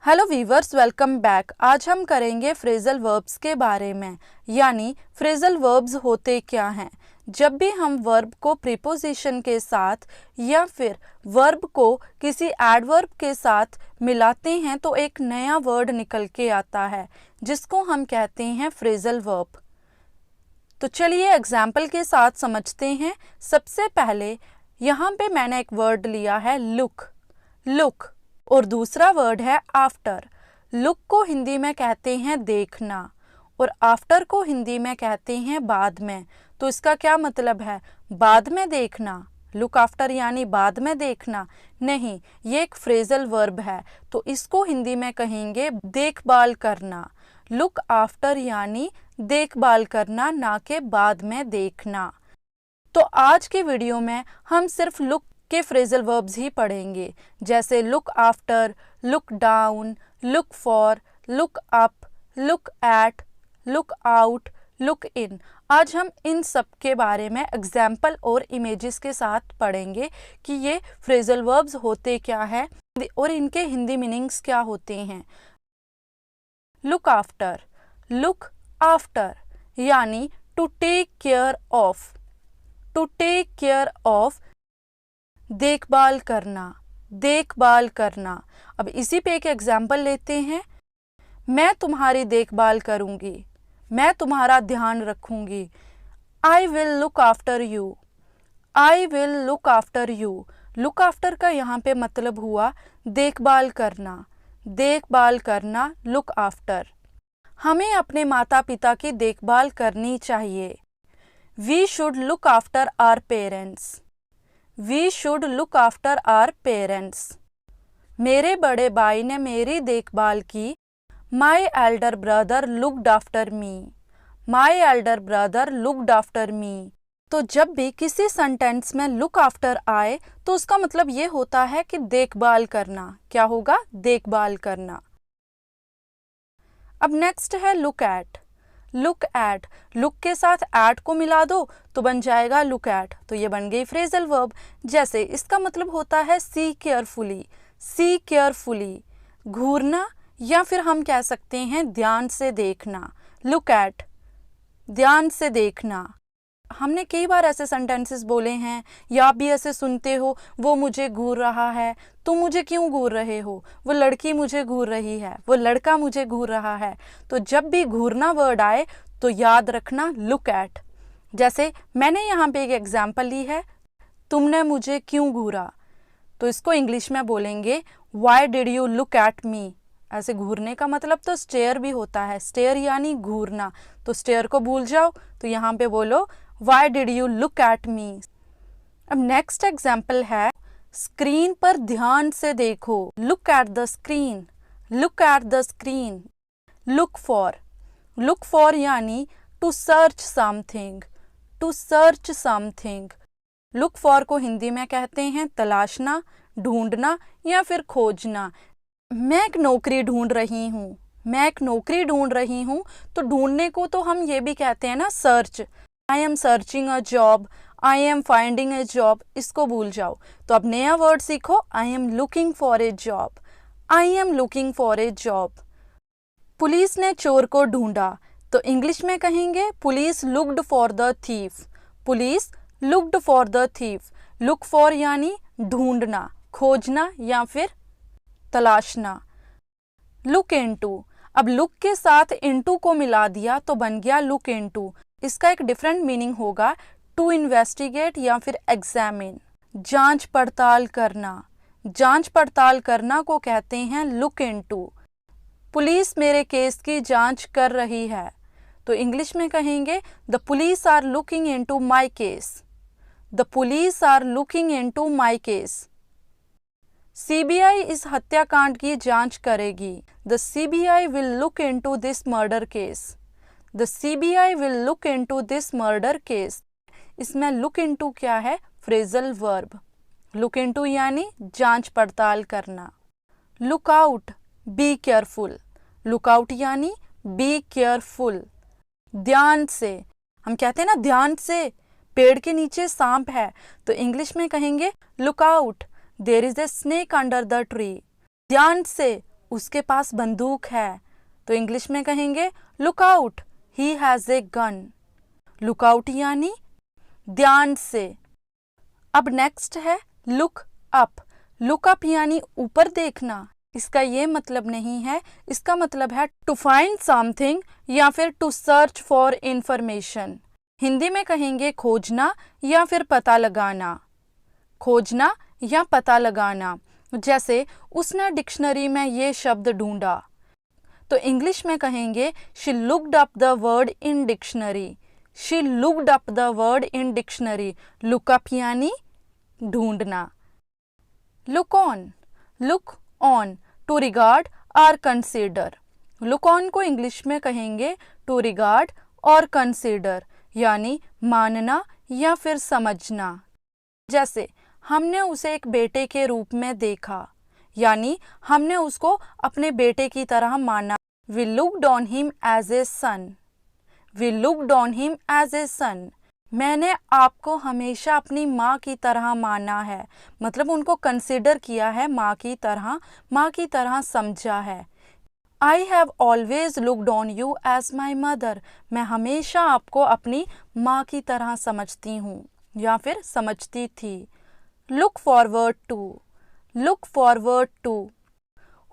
Hello viewers, welcome back. आज हम करेंगे फ्रेजल वर्ब्स के बारे में, यानी फ्रेजल वर्ब्स होते क्या हैं। जब भी हम वर्ब को प्रीपोजिशन के साथ या फिर वर्ब को किसी एडवर्ब के साथ मिलाते हैं तो एक नया वर्ड निकल के आता है जिसको हम कहते हैं फ्रेजल वर्ब। तो चलिए एग्जाम्पल के साथ समझते हैं। सबसे पहले यहाँ पे मैंने एक वर्ड लिया है लुक, और दूसरा वर्ड है आफ्टर। लुक को हिंदी में कहते हैं देखना और आफ्टर को हिंदी में कहते हैं बाद में। तो इसका क्या मतलब है? बाद में देखना। लुक आफ्टर यानी बाद में देखना नहीं, ये एक फ्रेजल वर्ब है, तो इसको हिंदी में कहेंगे देखभाल करना। लुक आफ्टर यानी देखभाल करना, ना कि बाद में देखना। तो आज की वीडियो में हम सिर्फ लुक के फ्रेजल वर्ब्स ही पढ़ेंगे, जैसे look after, look down, look for, look up, look at, look out, look in. आज हम इन सब के बारे में एग्जाम्पल और इमेजेस के साथ पढ़ेंगे कि ये फ्रेजल वर्ब्स होते क्या है और इनके हिंदी मीनिंग्स क्या होते हैं। लुक आफ्टर यानी to take care of, to take care of, देखभाल करना। अब इसी पे एक एग्जाम्पल लेते हैं। मैं तुम्हारी देखभाल करूंगी, मैं तुम्हारा ध्यान रखूंगी। I will look after you, I will look after you. Look after का यहाँ पे मतलब हुआ देखभाल करना, लुक आफ्टर। हमें अपने माता पिता की देखभाल करनी चाहिए। We should look after our parents, we should look after our parents. मेरे बड़े भाई ने मेरी देखभाल की। My elder brother looked after me, my elder brother looked after me. तो जब भी किसी सेंटेंस में लुक आफ्टर आए तो उसका मतलब ये होता है कि देखभाल करना। क्या होगा? देखभाल करना। अब नेक्स्ट है लुक एट। लुक के साथ एट को मिला दो तो बन जाएगा लुक एट, तो ये बन गई फ्रेजल वर्ब। जैसे इसका मतलब होता है सी केयरफुली, घूरना, या फिर हम कह सकते हैं ध्यान से देखना। लुक एट, ध्यान से देखना। हमने कई बार ऐसे सेंटेंसेस बोले हैं या आप भी ऐसे सुनते हो, वो मुझे घूर रहा है, तुम मुझे क्यों घूर रहे हो, वो लड़की मुझे घूर रही है, वो लड़का मुझे घूर रहा है। तो जब भी घूरना वर्ड आए तो याद रखना लुक एट। जैसे मैंने यहाँ पे एक एग्जाम्पल ली है, तुमने मुझे क्यों घूरा, तो इसको इंग्लिश में बोलेंगे why did you look at me. ऐसे घूरने का मतलब तो स्टेयर भी होता है, स्टेयर यानी घूरना। तो स्टेयर को भूल जाओ तो यहाँ पे बोलो Why did you look at me? अब नेक्स्ट एग्जाम्पल है स्क्रीन पर ध्यान से देखो। Look at the screen, look at the screen. Look for यानी to search something, to search something. Look for को हिंदी में कहते हैं तलाशना, ढूंढना या फिर खोजना। मैं एक नौकरी ढूंढ रही हूँ, मैं एक नौकरी ढूंढ रही हूँ, तो ढूंढने को तो हम ये भी कहते हैं ना search. I am searching a job, I am finding A job, इसको भूल जाओ। तो अब नया वर्ड सीखो, आई am looking for a job, I am looking for a job. Police ने चोर को ढूंढा, तो इंग्लिश में कहेंगे police looked for the thief, police looked for the thief. Look for यानी ढूंढना, खोजना या फिर तलाशना। लुक इनटू, अब लुक के साथ इनटू को मिला दिया तो बन गया लुक इनटू। इसका एक डिफरेंट मीनिंग होगा टू इन्वेस्टिगेट या फिर एग्जामिन, जांच पड़ताल करना। जांच पड़ताल करना को कहते हैं लुक इनटू। पुलिस मेरे केस की जांच कर रही है, तो इंग्लिश में कहेंगे the police are looking into my case, the police are looking into my case. CBI इस हत्याकांड की जांच करेगी, the CBI will look into this murder case, the CBI will look into this murder case. इसमें look into क्या है? Phrasal verb. Look into यानी जांच पड़ताल करना। Look out, be careful, look out यानी बी केयरफुल। ध्यान से, हम कहते हैं ना ध्यान से, पेड़ के नीचे सांप है, तो इंग्लिश में कहेंगे look out, there is a snake under the tree. ध्यान से, उसके पास बंदूक है। तो इंग्लिश में कहेंगे look out, he has a gun. Look out यानी ध्यान से। अब नेक्स्ट है लुक अप। लुक अप यानी ऊपर देखना। इसका ये मतलब नहीं है, इसका मतलब है टू फाइंड समथिंग या फिर to search for information. Hindi में कहेंगे खोजना या फिर पता लगाना। खोजना या पता लगाना। जैसे उसने डिक्शनरी में ये शब्द ढूंढा, तो इंग्लिश में कहेंगे she looked up the word in dictionary. She looked up the word in dictionary. Look up यानी ढूंढना। Look on. Look on, to regard और कंसीडर। लुक ऑन को इंग्लिश में कहेंगे टू रिगार्ड और कंसीडर, यानी मानना या फिर समझना। जैसे हमने उसे एक बेटे के रूप में देखा, यानी हमने उसको अपने बेटे की तरह माना। We looked on him as a son. We looked on him as a son. मैंने आपको हमेशा अपनी माँ की तरह माना है, मतलब उनको कंसिडर किया है माँ की तरह समझा है। I have always looked on you as my mother. मैं हमेशा आपको अपनी माँ की तरह समझती हूँ या फिर समझती थी। Look forward to. Look forward to.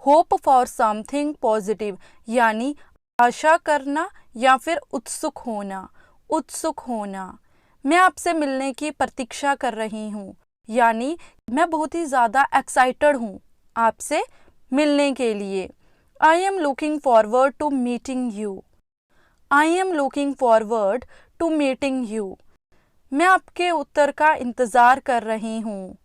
Hope for something positive, यानी आशा करना या फिर उत्सुक होना। उत्सुक होना। मैं आपसे मिलने की प्रतीक्षा कर रही हूँ, यानी मैं बहुत ही ज़्यादा एक्साइटेड हूँ आपसे मिलने के लिए। I am looking forward to meeting you. I am looking forward to meeting you. मैं आपके उत्तर का इंतज़ार कर रही हूँ।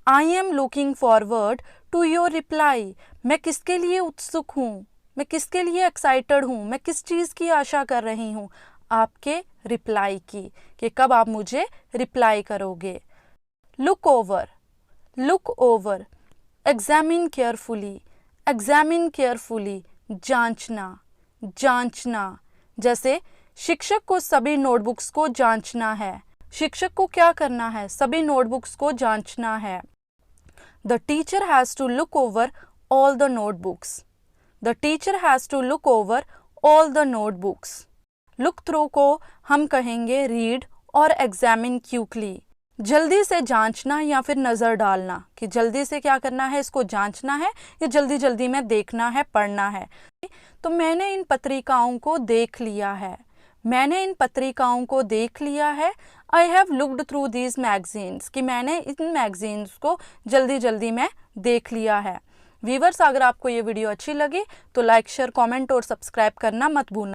I am looking forward to your reply. मैं किसके लिए उत्सुक हूँ, मैं किसके लिए एक्साइटेड हूँ, मैं किस चीज़ की आशा कर रही हूँ? आपके रिप्लाई की, कि कब आप मुझे रिप्लाई करोगे। Look over. Look over, examine carefully. Examine carefully, जांचना। जांचना। जैसे शिक्षक को सभी नोटबुक्स को जांचना है। शिक्षक को क्या करना है? सभी नोटबुक्स को जांचना है। The teacher has to look over all the notebooks. The teacher has to look over all the notebooks. Look through को हम कहेंगे read और examine quickly. जल्दी से जांचना या फिर नज़र डालना, कि जल्दी से क्या करना है, इसको जांचना है या जल्दी जल्दी में देखना है, पढ़ना है। तो मैंने इन पत्रिकाओं को देख लिया है। मैंने इन पत्रिकाओं को देख लिया है। I have looked through these magazines, कि मैंने इन मैगजीन्स को जल्दी जल्दी में देख लिया है। व्यूअर्स, अगर आपको ये वीडियो अच्छी लगी तो लाइक, शेयर, कमेंट और सब्सक्राइब करना मत भूलना।